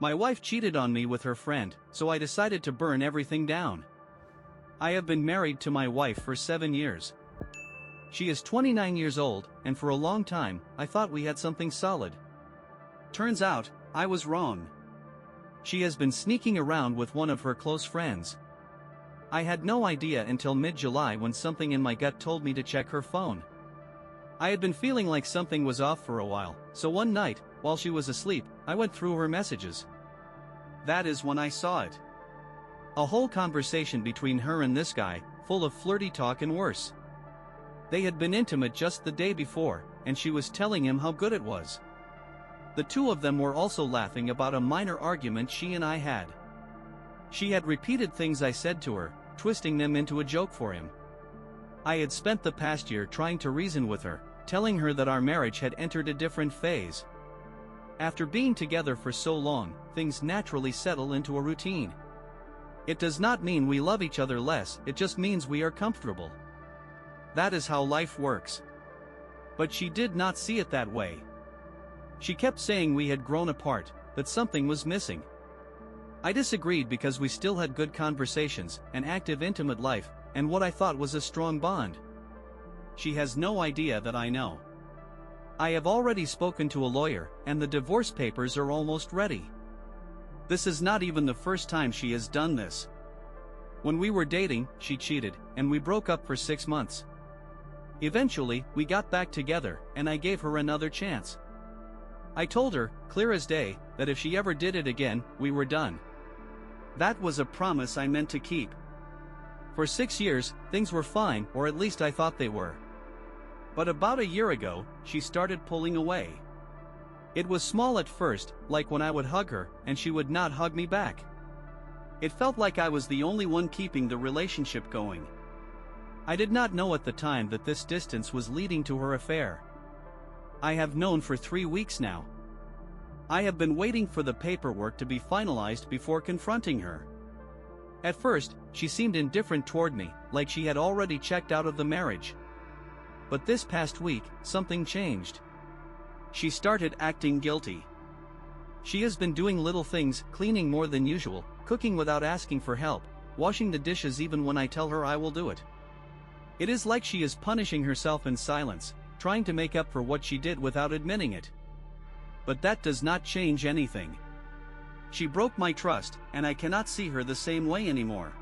My wife cheated on me with her friend, so I decided to burn everything down. I have been married to my wife for 7 years. She is 29 years old, and for a long time, I thought we had something solid. Turns out, I was wrong. She has been sneaking around with one of her close friends. I had no idea until mid-July when something in my gut told me to check her phone. I had been feeling like something was off for a while, so one night, while she was asleep, I went through her messages. That is when I saw it. A whole conversation between her and this guy, full of flirty talk and worse. They had been intimate just the day before, and she was telling him how good it was. The two of them were also laughing about a minor argument she and I had. She had repeated things I said to her, twisting them into a joke for him. I had spent the past year trying to reason with her, telling her that our marriage had entered a different phase. After being together for so long, things naturally settle into a routine. It does not mean we love each other less, it just means we are comfortable. That is how life works. But she did not see it that way. She kept saying we had grown apart, that something was missing. I disagreed because we still had good conversations, an active intimate life, and what I thought was a strong bond. She has no idea that I know. I have already spoken to a lawyer, and the divorce papers are almost ready. This is not even the first time she has done this. When we were dating, she cheated, and we broke up for 6 months. Eventually, we got back together, and I gave her another chance. I told her, clear as day, that if she ever did it again, we were done. That was a promise I meant to keep. For 6 years, things were fine, or at least I thought they were. But about a year ago, she started pulling away. It was small at first, like when I would hug her, and she would not hug me back. It felt like I was the only one keeping the relationship going. I did not know at the time that this distance was leading to her affair. I have known for 3 weeks now. I have been waiting for the paperwork to be finalized before confronting her. At first, she seemed indifferent toward me, like she had already checked out of the marriage. But this past week, something changed. She started acting guilty. She has been doing little things, cleaning more than usual, cooking without asking for help, washing the dishes even when I tell her I will do it. It is like she is punishing herself in silence, trying to make up for what she did without admitting it. But that does not change anything. She broke my trust, and I cannot see her the same way anymore.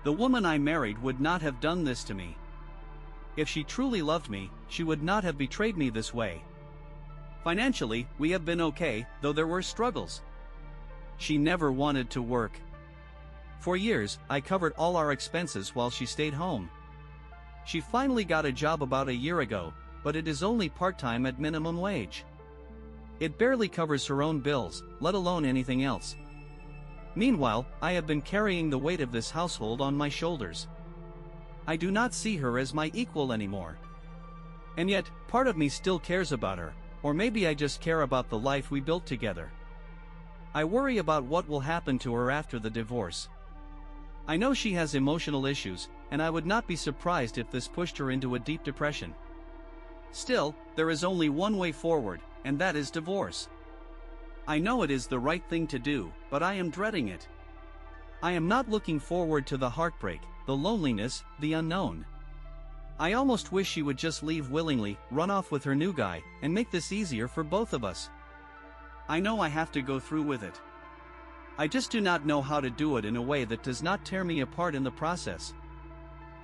The woman I married would not have done this to me. If she truly loved me, she would not have betrayed me this way. Financially, we have been okay, though there were struggles. She never wanted to work. For years, I covered all our expenses while she stayed home. She finally got a job about a year ago, but it is only part-time at minimum wage. It barely covers her own bills, let alone anything else. Meanwhile, I have been carrying the weight of this household on my shoulders. I do not see her as my equal anymore. And yet, part of me still cares about her, or maybe I just care about the life we built together. I worry about what will happen to her after the divorce. I know she has emotional issues, and I would not be surprised if this pushed her into a deep depression. Still, there is only one way forward, and that is divorce. I know it is the right thing to do, but I am dreading it. I am not looking forward to the heartbreak, the loneliness, the unknown. I almost wish she would just leave willingly, run off with her new guy, and make this easier for both of us. I know I have to go through with it. I just do not know how to do it in a way that does not tear me apart in the process.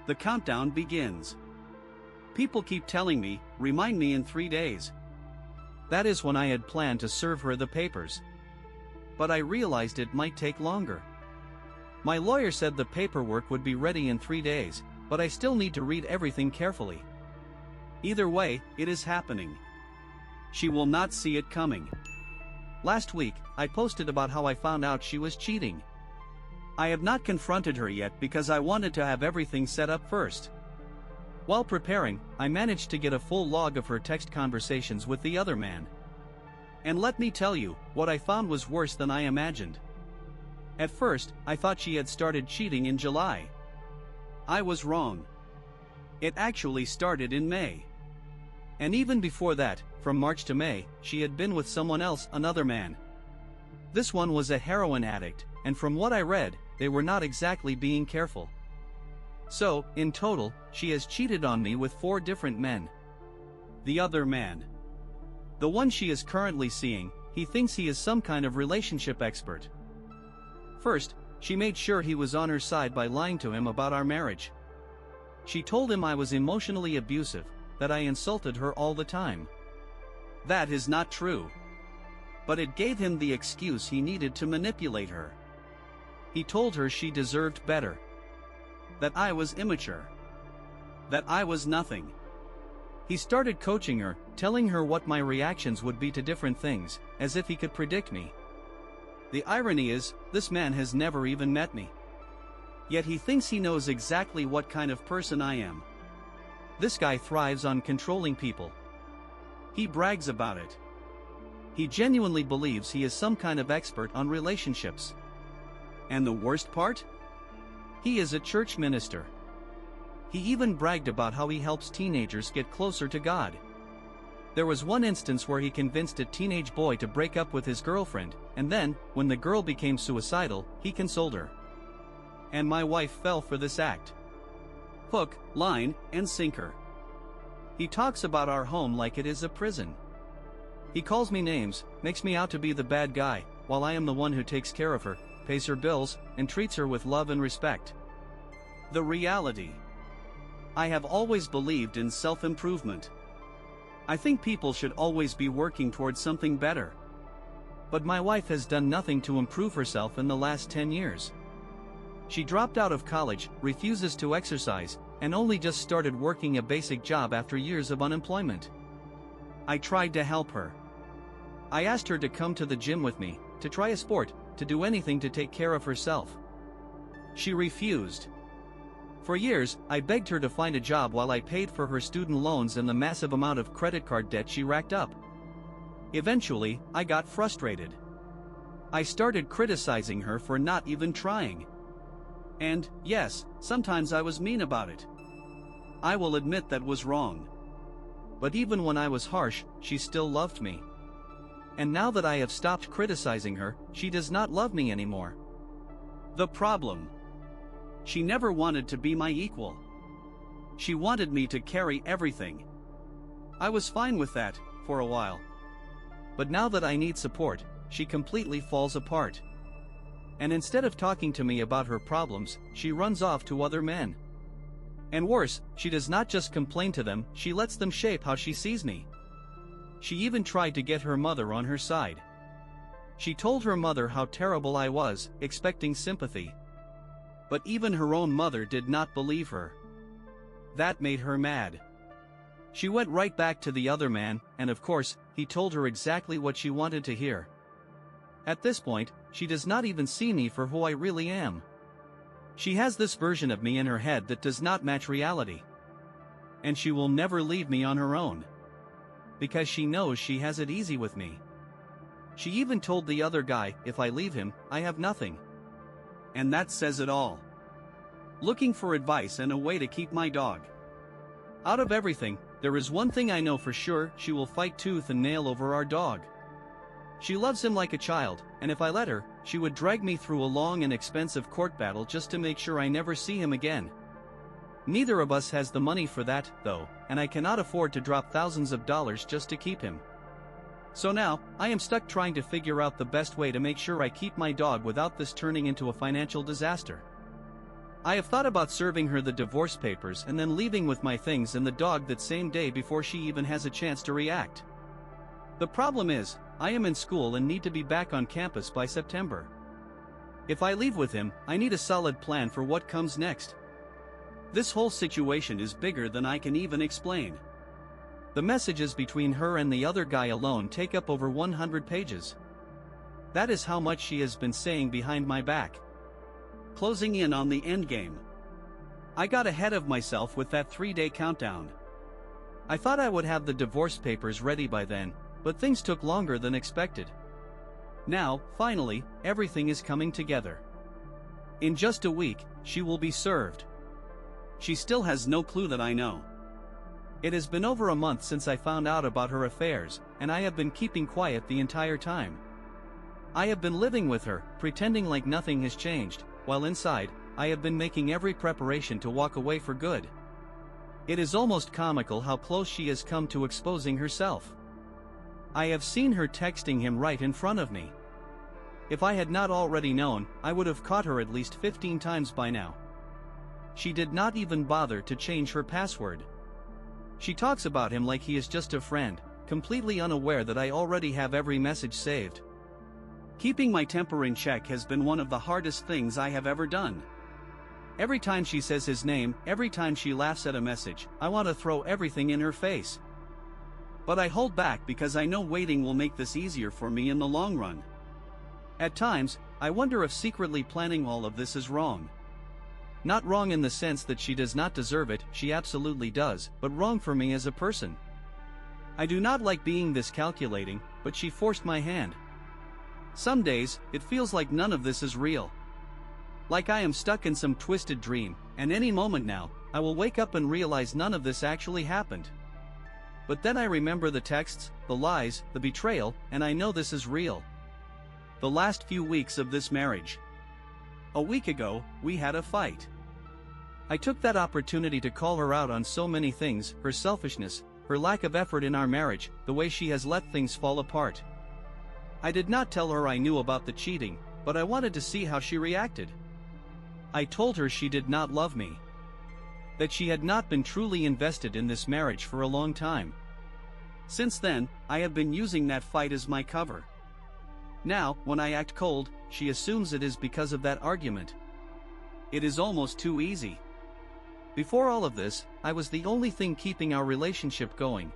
The countdown begins. People keep telling me, remind me in 3 days. That is when I had planned to serve her the papers. But I realized it might take longer. My lawyer said the paperwork would be ready in 3 days, but I still need to read everything carefully. Either way, it is happening. She will not see it coming. Last week, I posted about how I found out she was cheating. I have not confronted her yet because I wanted to have everything set up first. While preparing, I managed to get a full log of her text conversations with the other man. And let me tell you, what I found was worse than I imagined. At first, I thought she had started cheating in July. I was wrong. It actually started in May. And even before that, from March to May, she had been with someone else, another man. This one was a heroin addict, and from what I read, they were not exactly being careful. So, in total, she has cheated on me with 4 different men. The other man. The one she is currently seeing, he thinks he is some kind of relationship expert. First, she made sure he was on her side by lying to him about our marriage. She told him I was emotionally abusive, that I insulted her all the time. That is not true. But it gave him the excuse he needed to manipulate her. He told her she deserved better. That I was immature. That I was nothing. He started coaching her, telling her what my reactions would be to different things, as if he could predict me. The irony is, this man has never even met me. Yet he thinks he knows exactly what kind of person I am. This guy thrives on controlling people. He brags about it. He genuinely believes he is some kind of expert on relationships. And the worst part? He is a church minister. He even bragged about how he helps teenagers get closer to God. There was one instance where he convinced a teenage boy to break up with his girlfriend, and then, when the girl became suicidal, he consoled her. And my wife fell for this act. Hook, line, and sinker. He talks about our home like it is a prison. He calls me names, makes me out to be the bad guy, while I am the one who takes care of her, pays her bills, and treats her with love and respect. The reality. I have always believed in self-improvement. I think people should always be working towards something better. But my wife has done nothing to improve herself in the last 10 years. She dropped out of college, refuses to exercise, and only just started working a basic job after years of unemployment. I tried to help her. I asked her to come to the gym with me, to try a sport, to do anything to take care of herself. She refused. For years, I begged her to find a job while I paid for her student loans and the massive amount of credit card debt she racked up. Eventually, I got frustrated. I started criticizing her for not even trying. And, yes, sometimes I was mean about it. I will admit that was wrong. But even when I was harsh, she still loved me. And now that I have stopped criticizing her, she does not love me anymore. The problem. She never wanted to be my equal. She wanted me to carry everything. I was fine with that, for a while. But now that I need support, she completely falls apart. And instead of talking to me about her problems, she runs off to other men. And worse, she does not just complain to them, she lets them shape how she sees me. She even tried to get her mother on her side. She told her mother how terrible I was, expecting sympathy. But even her own mother did not believe her. That made her mad. She went right back to the other man, and of course, he told her exactly what she wanted to hear. At this point, she does not even see me for who I really am. She has this version of me in her head that does not match reality. And she will never leave me on her own. Because she knows she has it easy with me. She even told the other guy, if I leave him, I have nothing. And that says it all. Looking for advice and a way to keep my dog. Out of everything, there is one thing I know for sure, she will fight tooth and nail over our dog. She loves him like a child, and if I let her, she would drag me through a long and expensive court battle just to make sure I never see him again. Neither of us has the money for that, though, and I cannot afford to drop thousands of dollars just to keep him. So now, I am stuck trying to figure out the best way to make sure I keep my dog without this turning into a financial disaster. I have thought about serving her the divorce papers and then leaving with my things and the dog that same day before she even has a chance to react. The problem is, I am in school and need to be back on campus by September. If I leave with him, I need a solid plan for what comes next. This whole situation is bigger than I can even explain. The messages between her and the other guy alone take up over 100 pages. That is how much she has been saying behind my back. Closing in on the endgame. I got ahead of myself with that 3-day countdown. I thought I would have the divorce papers ready by then, but things took longer than expected. Now, finally, everything is coming together. In just a week, she will be served. She still has no clue that I know. It has been over a month since I found out about her affairs, and I have been keeping quiet the entire time. I have been living with her, pretending like nothing has changed, while inside, I have been making every preparation to walk away for good. It is almost comical how close she has come to exposing herself. I have seen her texting him right in front of me. If I had not already known, I would have caught her at least 15 times by now. She did not even bother to change her password. She talks about him like he is just a friend, completely unaware that I already have every message saved. Keeping my temper in check has been one of the hardest things I have ever done. Every time she says his name, every time she laughs at a message, I want to throw everything in her face. But I hold back because I know waiting will make this easier for me in the long run. At times, I wonder if secretly planning all of this is wrong. Not wrong in the sense that she does not deserve it, she absolutely does, but wrong for me as a person. I do not like being this calculating, but she forced my hand. Some days, it feels like none of this is real. Like I am stuck in some twisted dream, and any moment now, I will wake up and realize none of this actually happened. But then I remember the texts, the lies, the betrayal, and I know this is real. The last few weeks of this marriage. A week ago, we had a fight. I took that opportunity to call her out on so many things, her selfishness, her lack of effort in our marriage, the way she has let things fall apart. I did not tell her I knew about the cheating, but I wanted to see how she reacted. I told her she did not love me. That she had not been truly invested in this marriage for a long time. Since then, I have been using that fight as my cover. Now, when I act cold, she assumes it is because of that argument. It is almost too easy. Before all of this, I was the only thing keeping our relationship going.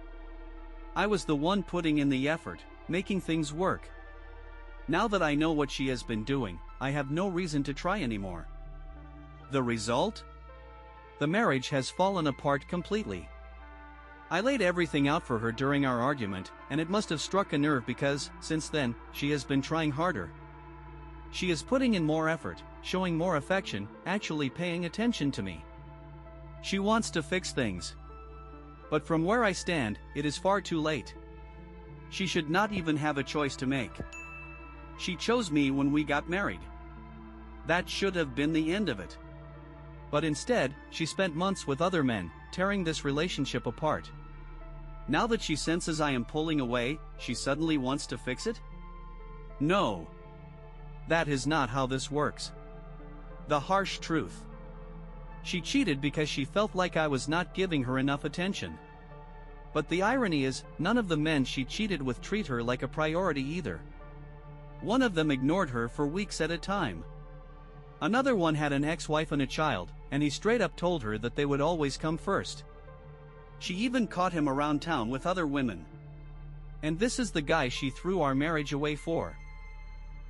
I was the one putting in the effort, making things work. Now that I know what she has been doing, I have no reason to try anymore. The result? The marriage has fallen apart completely. I laid everything out for her during our argument, and it must have struck a nerve because, since then, she has been trying harder. She is putting in more effort, showing more affection, actually paying attention to me. She wants to fix things. But from where I stand, it is far too late. She should not even have a choice to make. She chose me when we got married. That should have been the end of it. But instead, she spent months with other men, tearing this relationship apart. Now that she senses I am pulling away, she suddenly wants to fix it? No. That is not how this works. The harsh truth. She cheated because she felt like I was not giving her enough attention. But the irony is, none of the men she cheated with treat her like a priority either. One of them ignored her for weeks at a time. Another one had an ex-wife and a child, and he straight up told her that they would always come first. She even caught him around town with other women. And this is the guy she threw our marriage away for.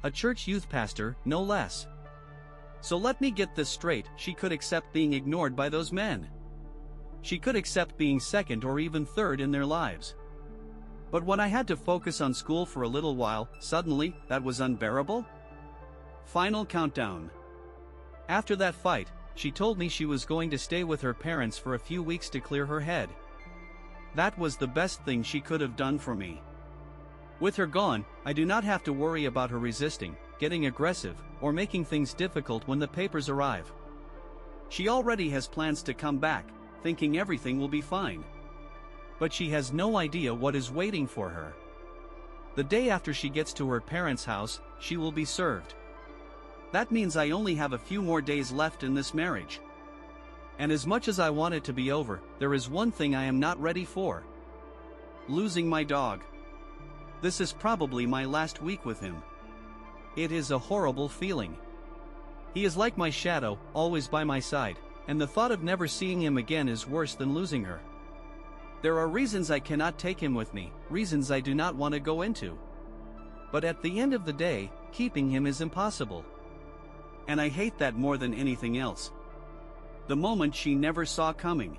A church youth pastor, no less. So let me get this straight, she could accept being ignored by those men. She could accept being second or even third in their lives. But when I had to focus on school for a little while, suddenly, that was unbearable? Final countdown. After that fight, she told me she was going to stay with her parents for a few weeks to clear her head. That was the best thing she could have done for me. With her gone, I do not have to worry about her resisting, getting aggressive, or making things difficult when the papers arrive. She already has plans to come back, thinking everything will be fine. But she has no idea what is waiting for her. The day after she gets to her parents' house, she will be served. That means I only have a few more days left in this marriage. And as much as I want it to be over, there is one thing I am not ready for. Losing my dog. This is probably my last week with him. It is a horrible feeling. He is like my shadow, always by my side, and the thought of never seeing him again is worse than losing her. There are reasons I cannot take him with me, reasons I do not want to go into. But at the end of the day, keeping him is impossible. And I hate that more than anything else. The moment she never saw coming.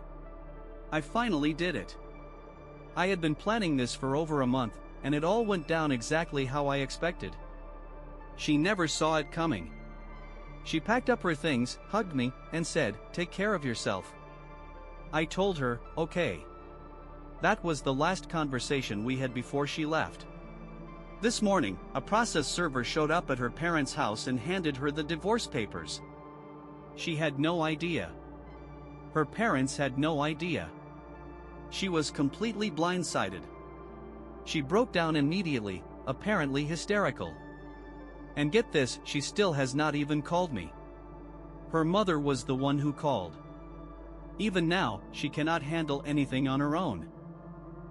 I finally did it. I had been planning this for over a month, and it all went down exactly how I expected. She never saw it coming. She packed up her things, hugged me, and said, "Take care of yourself." I told her, "Okay." That was the last conversation we had before she left. This morning, a process server showed up at her parents' house and handed her the divorce papers. She had no idea. Her parents had no idea. She was completely blindsided. She broke down immediately, apparently hysterical. And get this, she still has not even called me. Her mother was the one who called. Even now, she cannot handle anything on her own.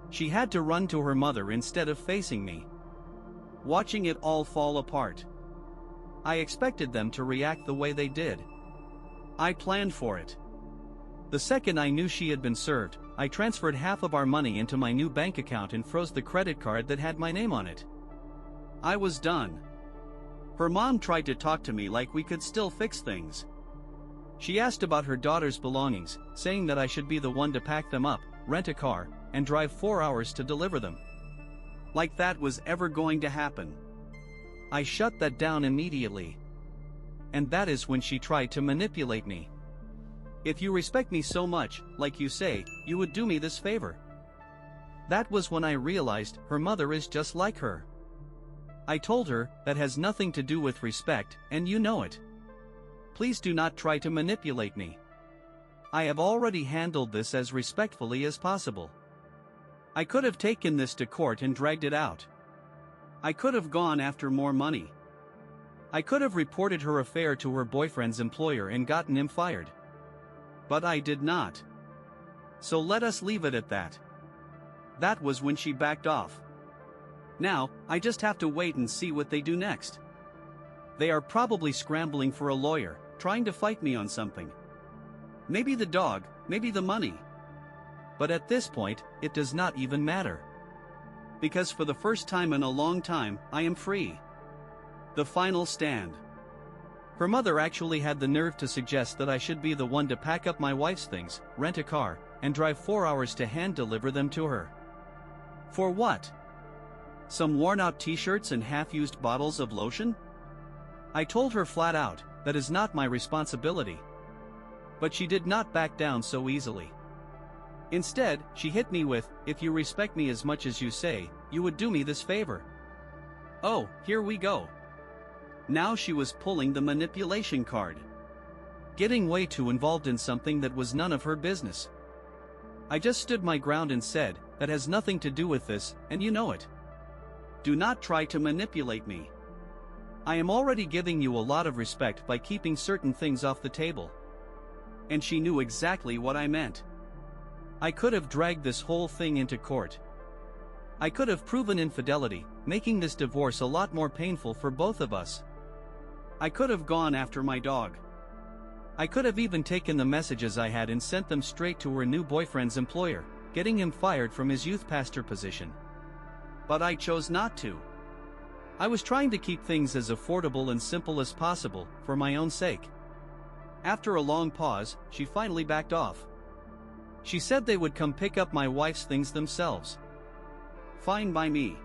She had to run to her mother instead of facing me. Watching it all fall apart. I expected them to react the way they did. I planned for it. The second I knew she had been served, I transferred half of our money into my new bank account and froze the credit card that had my name on it. I was done. Her mom tried to talk to me like we could still fix things. She asked about her daughter's belongings, saying that I should be the one to pack them up, rent a car, and drive 4 hours to deliver them. Like that was ever going to happen. I shut that down immediately. And that is when she tried to manipulate me. If you respect me so much, like you say, you would do me this favor. That was when I realized her mother is just like her. I told her, that has nothing to do with respect, and you know it. Please do not try to manipulate me. I have already handled this as respectfully as possible. I could have taken this to court and dragged it out. I could have gone after more money. I could have reported her affair to her boyfriend's employer and gotten him fired. But I did not. So let us leave it at that. That was when she backed off. Now, I just have to wait and see what they do next. They are probably scrambling for a lawyer, trying to fight me on something. Maybe the dog, maybe the money. But at this point, it does not even matter. Because for the first time in a long time, I am free. The final stand. Her mother actually had the nerve to suggest that I should be the one to pack up my wife's things, rent a car, and drive 4 hours to hand deliver them to her. For what? Some worn-out t-shirts and half-used bottles of lotion? I told her flat out, that is not my responsibility. But she did not back down so easily. Instead, she hit me with, if you respect me as much as you say, you would do me this favor. Oh, here we go. Now she was pulling the manipulation card. Getting way too involved in something that was none of her business. I just stood my ground and said, that has nothing to do with this, and you know it. Do not try to manipulate me. I am already giving you a lot of respect by keeping certain things off the table. And she knew exactly what I meant. I could have dragged this whole thing into court. I could have proven infidelity, making this divorce a lot more painful for both of us. I could have gone after my dog. I could have even taken the messages I had and sent them straight to her new boyfriend's employer, getting him fired from his youth pastor position. But I chose not to. I was trying to keep things as affordable and simple as possible, for my own sake. After a long pause, she finally backed off. She said they would come pick up my wife's things themselves. Fine by me.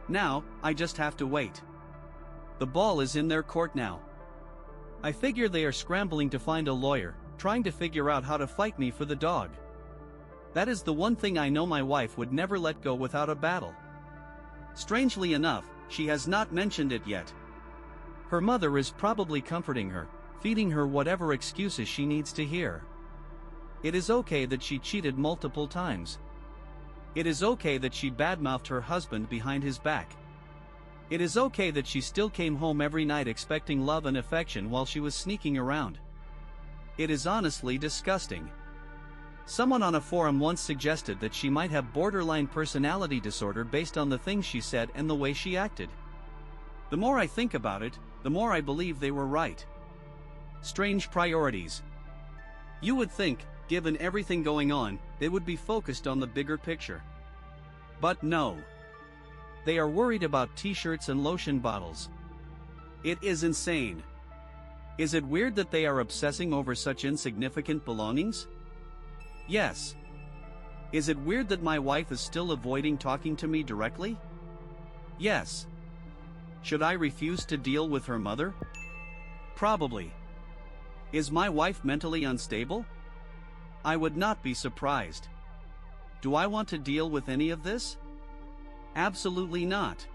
Now, I just have to wait. The ball is in their court now. I figure they are scrambling to find a lawyer, trying to figure out how to fight me for the dog. That is the one thing I know my wife would never let go without a battle. Strangely enough, she has not mentioned it yet. Her mother is probably comforting her, feeding her whatever excuses she needs to hear. It is okay that she cheated multiple times. It is okay that she badmouthed her husband behind his back. It is okay that she still came home every night expecting love and affection while she was sneaking around. It is honestly disgusting. Someone on a forum once suggested that she might have borderline personality disorder based on the things she said and the way she acted. The more I think about it, the more I believe they were right. Strange priorities. You would think, given everything going on, they would be focused on the bigger picture. But no. They are worried about t-shirts and lotion bottles. It is insane. Is it weird that they are obsessing over such insignificant belongings? Yes. Is it weird that my wife is still avoiding talking to me directly? Yes. Should I refuse to deal with her mother? Probably. Is my wife mentally unstable? I would not be surprised. Do I want to deal with any of this? Absolutely not.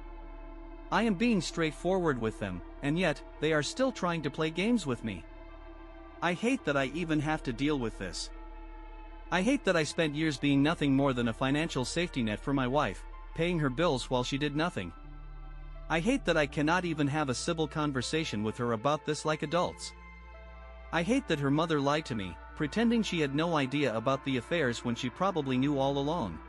I am being straightforward with them, and yet, they are still trying to play games with me. I hate that I even have to deal with this. I hate that I spent years being nothing more than a financial safety net for my wife, paying her bills while she did nothing. I hate that I cannot even have a civil conversation with her about this like adults. I hate that her mother lied to me, pretending she had no idea about the affairs when she probably knew all along.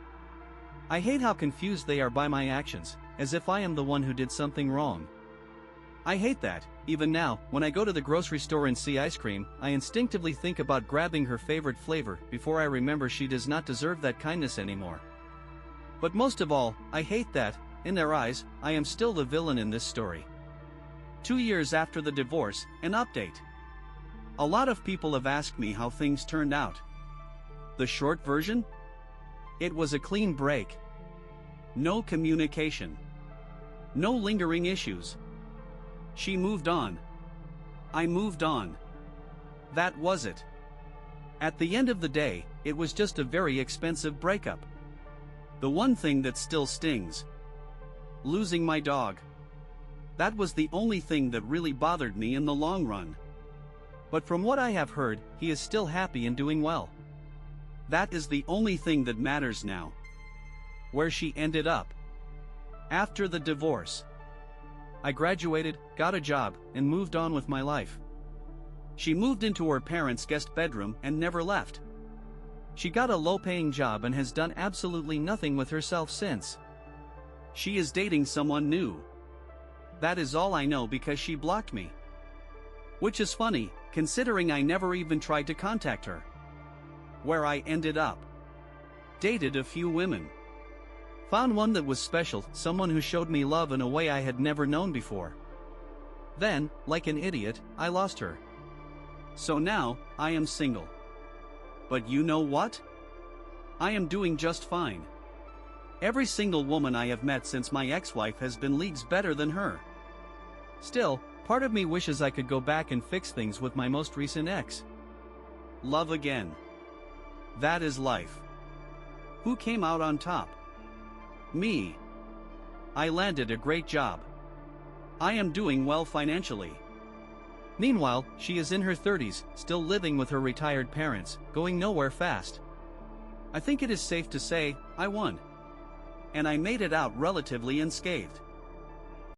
I hate how confused they are by my actions, as if I am the one who did something wrong. I hate that, even now, when I go to the grocery store and see ice cream, I instinctively think about grabbing her favorite flavor before I remember she does not deserve that kindness anymore. But most of all, I hate that, in their eyes, I am still the villain in this story. 2 years after the divorce, an update. A lot of people have asked me how things turned out. The short version? It was a clean break. No communication. No lingering issues. She moved on. I moved on. That was it. At the end of the day, it was just a very expensive breakup. The one thing that still stings. Losing my dog. That was the only thing that really bothered me in the long run. But from what I have heard, he is still happy and doing well. That is the only thing that matters now. Where she ended up. After the divorce. I graduated, got a job, and moved on with my life. She moved into her parents' guest bedroom and never left. She got a low-paying job and has done absolutely nothing with herself since. She is dating someone new. That is all I know because she blocked me. Which is funny, considering I never even tried to contact her. Where I ended up. Dated a few women. Found one that was special, someone who showed me love in a way I had never known before. Then, like an idiot, I lost her. So now, I am single. But you know what? I am doing just fine. Every single woman I have met since my ex-wife has been leagues better than her. Still, part of me wishes I could go back and fix things with my most recent ex. Love again. That is life. Who came out on top? Me. I landed a great job. I am doing well financially. Meanwhile, she is in her 30s, still living with her retired parents, going nowhere fast. I think it is safe to say, I won. And I made it out relatively unscathed.